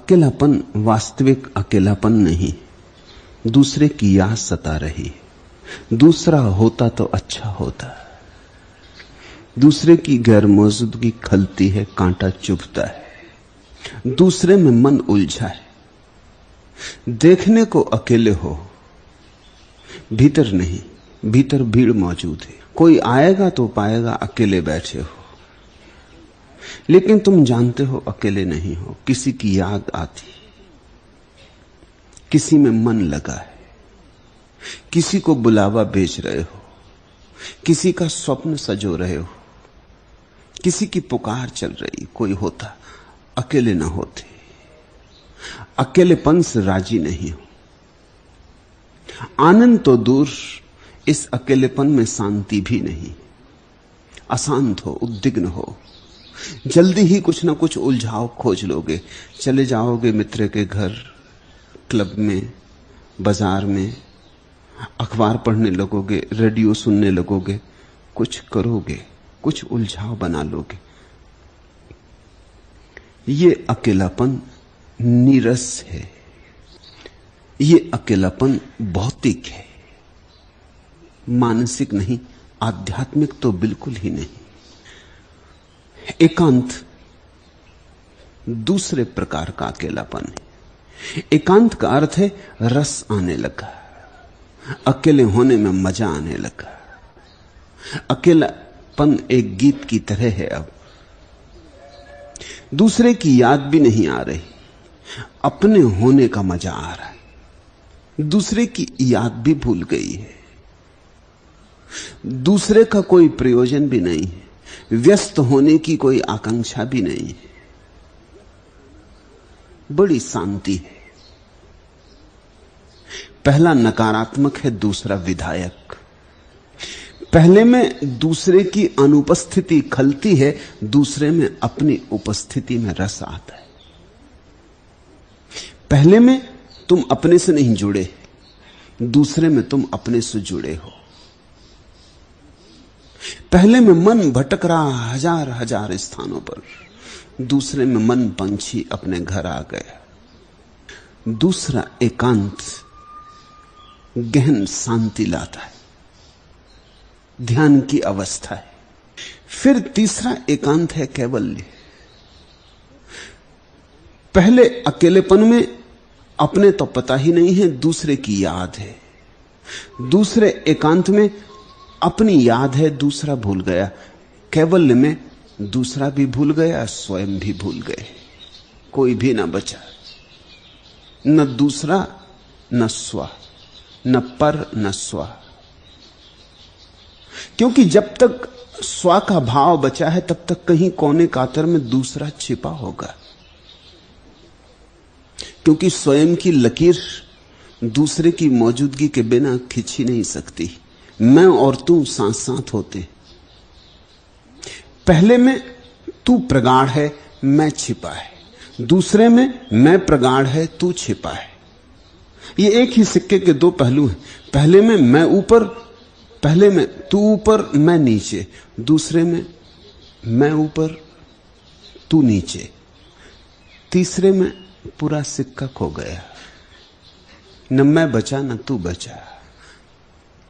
अकेलापन वास्तविक अकेलापन नहीं, दूसरे की याद सता रही। दूसरा होता तो अच्छा होता, दूसरे की गैर मौजूदगी खलती है, कांटा चुभता है, दूसरे में मन उलझा है। देखने को अकेले हो, भीतर नहीं, भीतर भीड़ मौजूद है। कोई आएगा तो पाएगा अकेले बैठे हो, लेकिन तुम जानते हो अकेले नहीं हो। किसी की याद आती, किसी में मन लगा है, किसी को बुलावा भेज रहे हो, किसी का स्वप्न सजो रहे हो, किसी की पुकार चल रही। कोई होता, अकेले ना होते। अकेलेपन से राजी नहीं हो। आनंद तो दूर, इस अकेलेपन में शांति भी नहीं। अशांत हो, उद्विग्न हो, जल्दी ही कुछ ना कुछ उलझाव खोज लोगे। चले जाओगे मित्र के घर, क्लब में, बाजार में, अखबार पढ़ने लगोगे, रेडियो सुनने लगोगे, कुछ करोगे, कुछ उलझाव बना लोगे। ये अकेलापन नीरस है, ये अकेलापन भौतिक है, मानसिक नहीं, आध्यात्मिक तो बिल्कुल ही नहीं। एकांत दूसरे प्रकार का अकेलापन है। एकांत का अर्थ है रस आने लगा, अकेले होने में मजा आने लगा। अकेलापन एक गीत की तरह है। अब दूसरे की याद भी नहीं आ रही, अपने होने का मजा आ रहा है। दूसरे की याद भी भूल गई है, दूसरे का कोई प्रयोजन भी नहीं है, व्यस्त होने की कोई आकांक्षा भी नहीं है। बड़ी शांति है। पहला नकारात्मक है, दूसरा विधायक। पहले में दूसरे की अनुपस्थिति खलती है, दूसरे में अपनी उपस्थिति में रस आता है। पहले में तुम अपने से नहीं जुड़े, दूसरे में तुम अपने से जुड़े हो। पहले में मन भटक रहा हजार हजार स्थानों पर, दूसरे में मन पंछी अपने घर आ गया। दूसरा एकांत गहन शांति लाता है, ध्यान की अवस्था है। फिर तीसरा एकांत है कैवल्य। पहले अकेलेपन में अपने तो पता ही नहीं है, दूसरे की याद है। दूसरे एकांत में अपनी याद है, दूसरा भूल गया। कैवल्य में दूसरा भी भूल गया, स्वयं भी भूल गए, कोई भी ना बचा। न दूसरा न स्व, न पर न स्व। क्योंकि जब तक स्व का भाव बचा है, तब तक कहीं कोने कातर में दूसरा छिपा होगा। क्योंकि स्वयं की लकीर दूसरे की मौजूदगी के बिना खिंची नहीं सकती। मैं और तू साथ साथ होते। पहले में तू प्रगाढ़ है, मैं छिपा है। दूसरे में मैं प्रगाढ़ है, तू छिपा है। ये एक ही सिक्के के दो पहलू हैं। पहले में मैं ऊपर, पहले में तू ऊपर मैं नीचे, दूसरे में मैं ऊपर तू नीचे, तीसरे में पूरा सिक्का खो गया। न मैं बचा न तू बचा,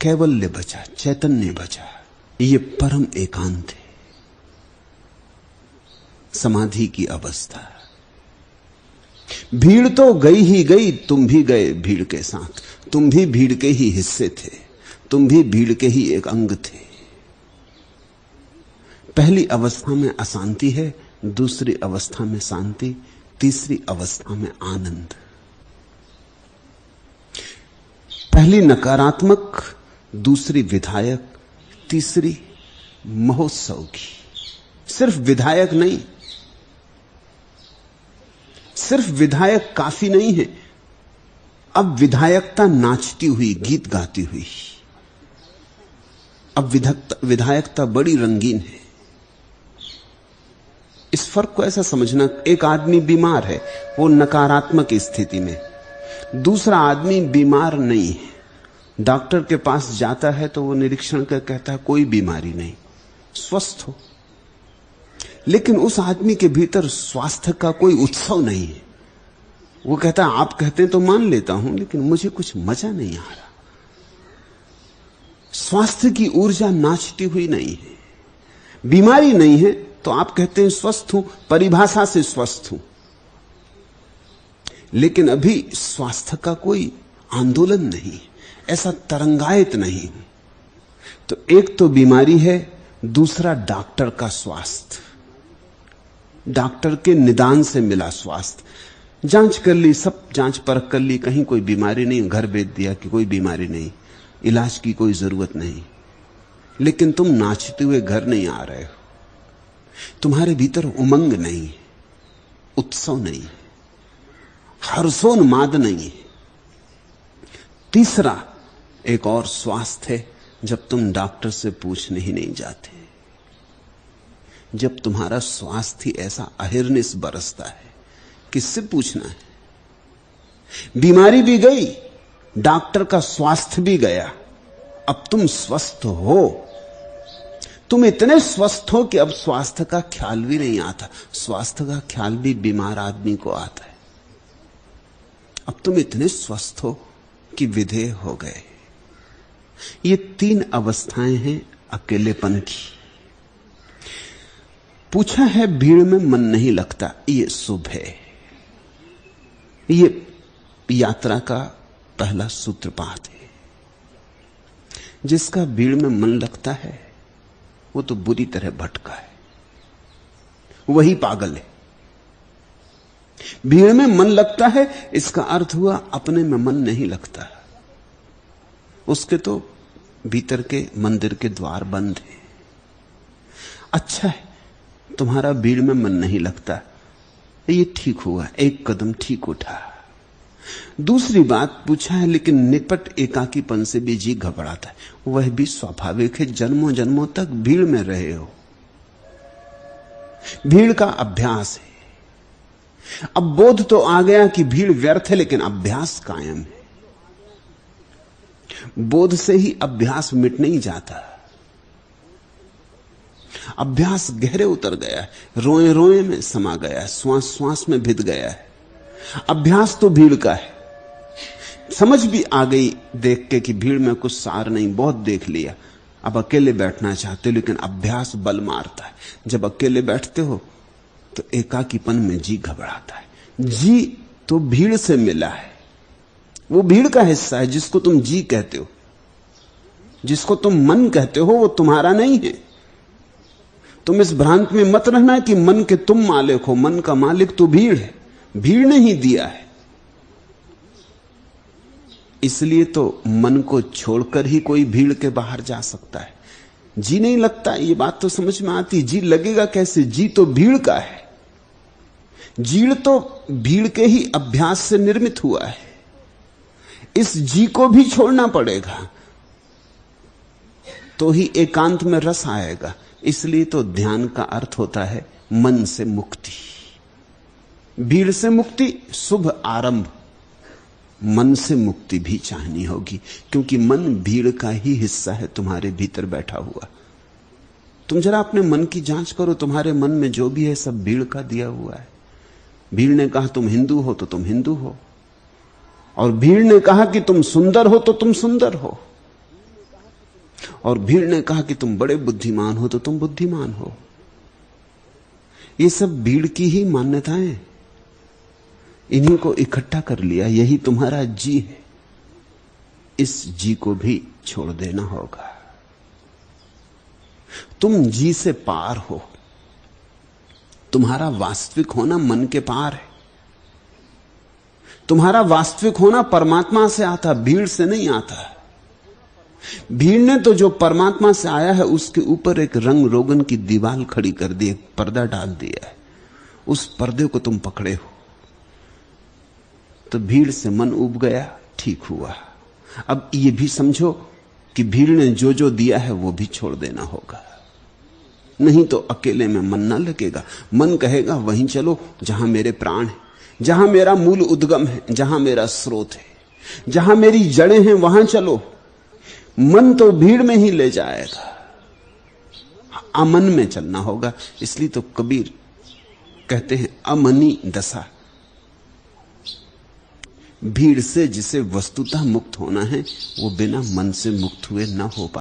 कैवल्य बचा, चैतन्य बचा। ये परम एकांत है, समाधि की अवस्था। भीड़ तो गई ही गई, तुम भी गए भीड़ के साथ। तुम भी भीड़ के ही हिस्से थे, तुम भी भीड़ के ही एक अंग थे। पहली अवस्था में अशांति है, दूसरी अवस्था में शांति, तीसरी अवस्था में आनंद। पहली नकारात्मक, दूसरी विधायक, तीसरी महोत्सव की। सिर्फ विधायक नहीं, सिर्फ विधायक काफी नहीं है। अब विधायकता नाचती हुई, गीत गाती हुई। अब विधायकता बड़ी रंगीन है। इस फर्क को ऐसा समझना, एक आदमी बीमार है, वो नकारात्मक स्थिति में, दूसरा आदमी बीमार नहीं है। डॉक्टर के पास जाता है तो वो निरीक्षण कर कहता है कोई बीमारी नहीं, स्वस्थ हो। लेकिन उस आदमी के भीतर स्वास्थ्य का कोई उत्सव नहीं है। वो कहता है आप कहते हैं तो मान लेता हूं, लेकिन मुझे कुछ मजा नहीं आ रहा। स्वास्थ्य की ऊर्जा नाचती हुई नहीं है। बीमारी नहीं है तो आप कहते हैं स्वस्थ हूं, परिभाषा से स्वस्थ हूं, लेकिन अभी स्वास्थ्य का कोई आंदोलन नहीं, ऐसा तरंगायित नहीं। तो एक तो बीमारी है, दूसरा डॉक्टर का स्वास्थ्य, डॉक्टर के निदान से मिला स्वास्थ्य। जांच कर ली, सब जांच परख कर ली, कहीं कोई बीमारी नहीं, घर भेज दिया कि कोई बीमारी नहीं, इलाज की कोई जरूरत नहीं। लेकिन तुम नाचते हुए घर नहीं आ रहे हो, तुम्हारे भीतर उमंग नहीं, उत्सव नहीं, हर्षोन्माद नहीं। तीसरा एक और स्वास्थ्य है, जब तुम डॉक्टर से पूछने ही नहीं जाते, जब तुम्हारा स्वास्थ्य ऐसा अहिर्निश बरसता है, किससे पूछना है? बीमारी भी गई, डॉक्टर का स्वास्थ्य भी गया, अब तुम स्वस्थ हो। तुम इतने स्वस्थ हो कि अब स्वास्थ्य का ख्याल भी नहीं आता। स्वास्थ्य का ख्याल भी बीमार आदमी को आता है। अब तुम इतने स्वस्थ हो कि विधेय हो गए। ये तीन अवस्थाएं हैं अकेलेपन की। पूछा है भीड़ में मन नहीं लगता, ये शुभ है। ये यात्रा का पहला सूत्रपात है। जिसका भीड़ में मन लगता है वो तो बुरी तरह भटका है, वही पागल है। भीड़ में मन लगता है इसका अर्थ हुआ अपने में मन नहीं लगता, उसके तो भीतर के मंदिर के द्वार बंद हैं। अच्छा है तुम्हारा भीड़ में मन नहीं लगता, ये ठीक हुआ, एक कदम ठीक उठा। दूसरी बात पूछा है लेकिन निपट एकाकीपन से भी जी घबराता है, वह भी स्वाभाविक है। जन्मों जन्मों तक भीड़ में रहे हो, भीड़ का अभ्यास है। अब बोध तो आ गया कि भीड़ व्यर्थ है, लेकिन अभ्यास कायम है। बोध से ही अभ्यास मिट नहीं जाता। अभ्यास गहरे उतर गया है, रोए रोए में समा गया है, श्वास श्वास में भिद गया है। अभ्यास तो भीड़ का है। समझ भी आ गई देख के कि भीड़ में कुछ सार नहीं, बहुत देख लिया, अब अकेले बैठना चाहते हो, लेकिन अभ्यास बल मारता है। जब अकेले बैठते हो तो एकाकीपन में जी घबराता है। जी तो भीड़ से मिला है, वो भीड़ का हिस्सा है। जिसको तुम जी कहते हो, जिसको तुम मन कहते हो, वो तुम्हारा नहीं है। तुम इस भ्रांत में मत रहना कि मन के तुम मालिक हो। मन का मालिक तो भीड़ है, भीड़ ने ही दिया है। इसलिए तो मन को छोड़कर ही कोई भीड़ के बाहर जा सकता है। जी नहीं लगता, ये बात तो समझ में आती। जी लगेगा कैसे? जी तो भीड़ का है। जीड़ तो भीड़ के ही अभ्यास से निर्मित हुआ है। इस जी को भी छोड़ना पड़ेगा तो ही एकांत में रस आएगा। इसलिए तो ध्यान का अर्थ होता है मन से मुक्ति, भीड़ से मुक्ति, शुभ आरंभ। मन से मुक्ति भी चाहनी होगी, क्योंकि मन भीड़ का ही हिस्सा है, तुम्हारे भीतर बैठा हुआ। तुम जरा अपने मन की जांच करो, तुम्हारे मन में जो भी है सब भीड़ का दिया हुआ है। भीड़ ने कहा तुम हिंदू हो तो तुम हिंदू हो, और भीड़ ने कहा कि तुम सुंदर हो तो तुम सुंदर हो, और भीड़ ने कहा कि तुम बड़े बुद्धिमान हो तो तुम बुद्धिमान हो। ये सब भीड़ की ही मान्यताएं, इन्हीं को इकट्ठा कर लिया, यही तुम्हारा जी है। इस जी को भी छोड़ देना होगा। तुम जी से पार हो, तुम्हारा वास्तविक होना मन के पार है। तुम्हारा वास्तविक होना परमात्मा से आता, भीड़ से नहीं आता। भीड़ ने तो जो परमात्मा से आया है उसके ऊपर एक रंग रोगन की दीवार खड़ी कर दी, एक पर्दा डाल दिया है। उस पर्दे को तुम पकड़े हो, तो भीड़ से मन उब गया, ठीक हुआ। अब ये भी समझो कि भीड़ ने जो जो दिया है वो भी छोड़ देना होगा, नहीं तो अकेले में मन ना लगेगा। मन कहेगा वहीं चलो जहां मेरे प्राण है, जहां मेरा मूल उद्गम है, जहां मेरा स्रोत है, जहां मेरी जड़ें हैं, वहां चलो। मन तो भीड़ में ही ले जाएगा, अमन में चलना होगा। इसलिए तो कबीर कहते हैं अमनी दशा, भीड़ से जिसे वस्तुतः मुक्त होना है वो बिना मन से मुक्त हुए न हो पाए।